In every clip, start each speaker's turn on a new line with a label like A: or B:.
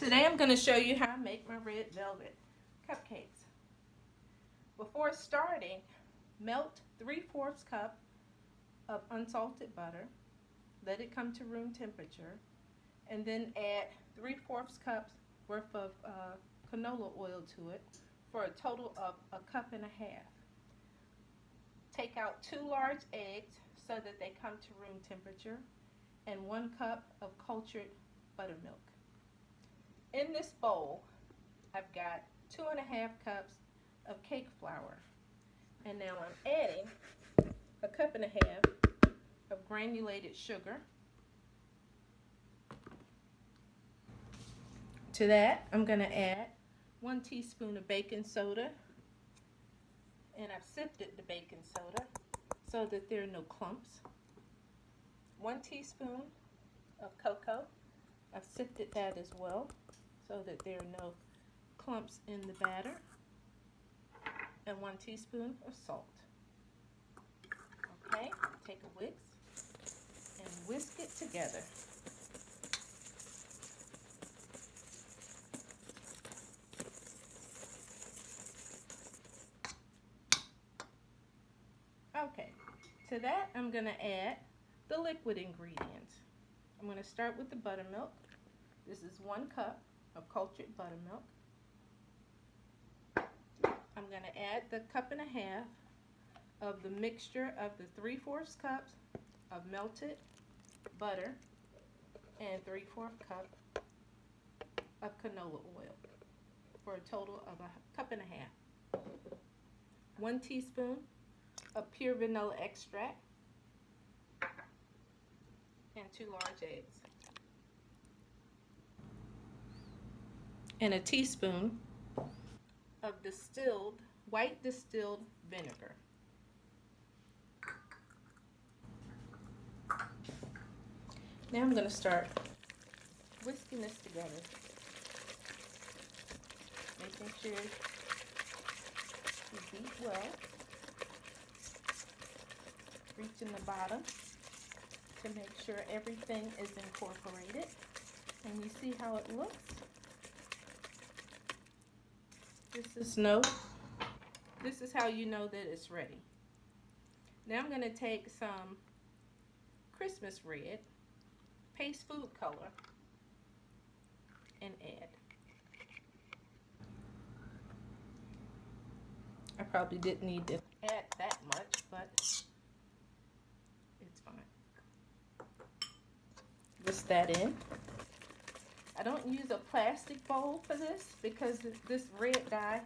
A: Today I'm going to show you how to make my red velvet cupcakes. Before starting, melt 3/4 cup of unsalted butter, let it come to room temperature, and then add 3/4 cups worth of canola oil to it for a total of 1.5 cups. Take out 2 large eggs so that they come to room temperature and 1 cup of cultured buttermilk. In this bowl, I've got 2.5 cups of cake flour, and now I'm adding 1.5 cups of granulated sugar. To that, I'm going to add 1 teaspoon of baking soda, and I've sifted the baking soda so that there are no clumps. 1 teaspoon of cocoa, I've sifted that as well so that there are no clumps in the batter, and 1 teaspoon of salt. Okay, take a whisk and whisk it together. Okay, to that I'm going to add the liquid ingredients. I'm going to start with the buttermilk. This is 1 cup of cultured buttermilk. I'm going to add the 1.5 cups of the mixture of the 3/4 cups of melted butter and 3/4 cup of canola oil for a total of 1.5 cups. 1 teaspoon of pure vanilla extract and 2 large eggs. And a teaspoon of white distilled vinegar. Now I'm going to start whisking this together, making sure you beat well, reaching the bottom to make sure everything is incorporated, and you see how it looks. This is how you know that it's ready. Now I'm going to take some Christmas red paste food color and add. I probably didn't need to add that much, but it's fine. Whisk that in. I don't use a plastic bowl for this because this red dye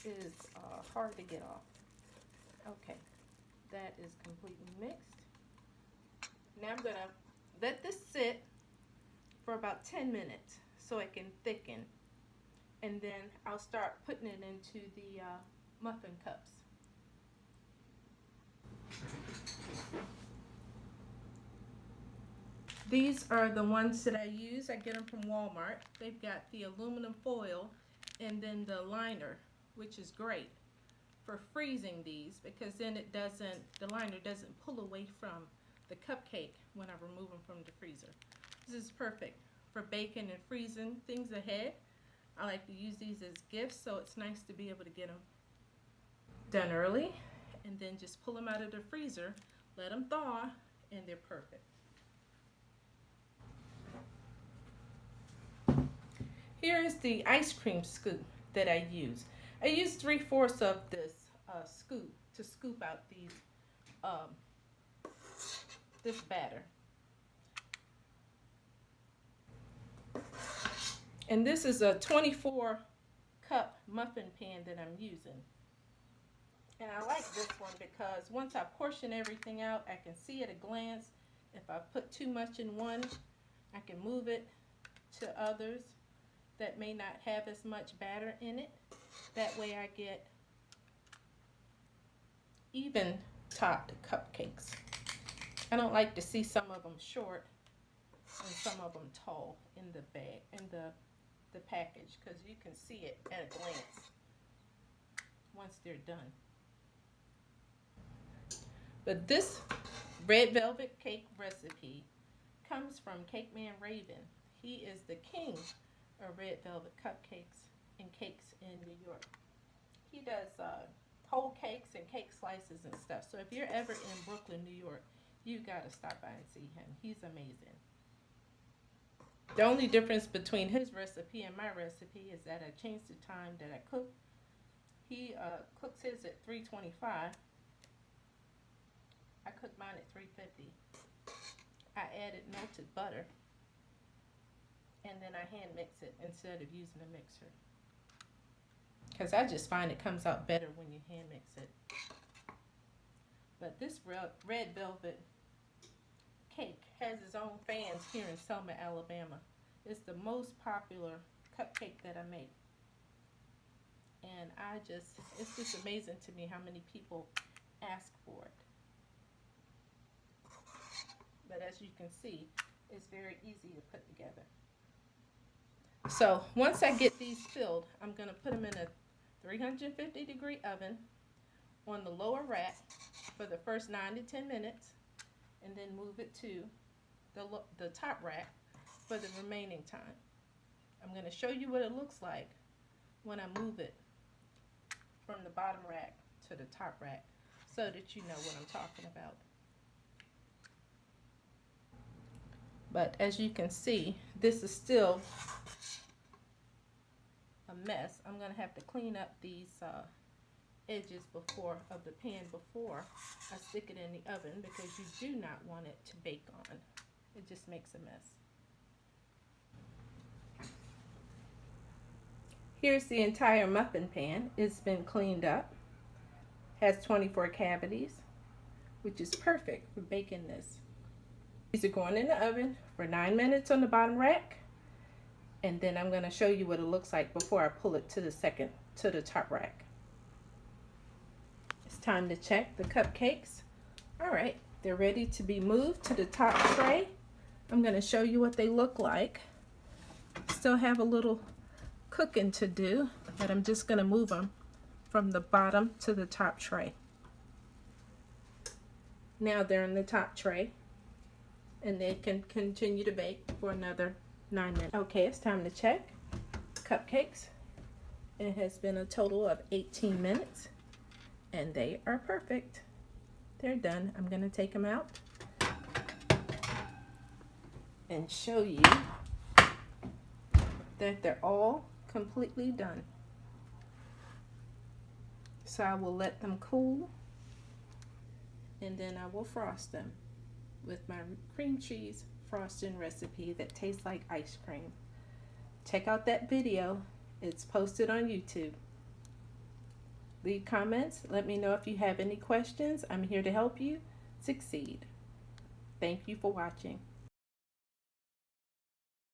A: is hard to get off. Okay, that is completely mixed. Now I'm going to let this sit for about 10 minutes so it can thicken, and then I'll start putting it into the muffin cups. These are the ones that I use. I get them from Walmart. They've got the aluminum foil and then the liner, which is great for freezing these because then the liner doesn't pull away from the cupcake when I remove them from the freezer. This is perfect for baking and freezing things ahead. I like to use these as gifts, so it's nice to be able to get them done early and then just pull them out of the freezer, let them thaw, and they're perfect. Here is the ice cream scoop that I use. I use 3/4 of this scoop to scoop out this batter. And this is a 24-cup muffin pan that I'm using. And I like this one because once I portion everything out, I can see at a glance. If I put too much in one, I can move it to others that may not have as much batter in it. That way I get even topped cupcakes. I don't like to see some of them short and some of them tall in the bag, in the package, because you can see it at a glance once they're done. But this red velvet cake recipe comes from Cake Man Raven. He is the king of red velvet cupcakes and cakes in New York. He does whole cakes and cake slices and stuff. So if you're ever in Brooklyn, New York, you gotta stop by and see him. He's amazing. The only difference between his recipe and my recipe is that I changed the time that I cook. He cooks his at 325. I cook mine at 350. I added melted butter, and then I hand mix it instead of using a mixer, because I just find it comes out better when you hand mix it. But this red velvet cake has its own fans here in Selma, Alabama. It's the most popular cupcake that I make, and it's just amazing to me how many people ask for it. But as you can see, it's very easy to put together. So once I get these filled, I'm going to put them in a 350-degree oven on the lower rack for the first 9 to 10 minutes, and then move it to the top rack for the remaining time. I'm going to show you what it looks like when I move it from the bottom rack to the top rack, so that you know what I'm talking about. But as you can see, this is still a mess. I'm going to have to clean up these edges of the pan before I stick it in the oven, because you do not want it to bake on. It just makes a mess. Here's the entire muffin pan. It's been cleaned up. Has 24 cavities, which is perfect for baking this. These are going in the oven for 9 minutes on the bottom rack, and then I'm going to show you what it looks like before I pull it to the top rack. It's time to check the cupcakes. All right, they're ready to be moved to the top tray. I'm going to show you what they look like. Still have a little cooking to do, but I'm just going to move them from the bottom to the top tray. Now they're in the top tray, and they can continue to bake for another 9 minutes. Okay, it's time to check cupcakes. It has been a total of 18 minutes, and they are perfect. They're done. I'm going to take them out and show you that they're all completely done. So I will let them cool, and then I will frost them with my cream cheese frosting recipe that tastes like ice cream. Check out that video. It's posted on YouTube. Leave comments. Let me know if you have any questions. I'm here to help you succeed. Thank you for watching.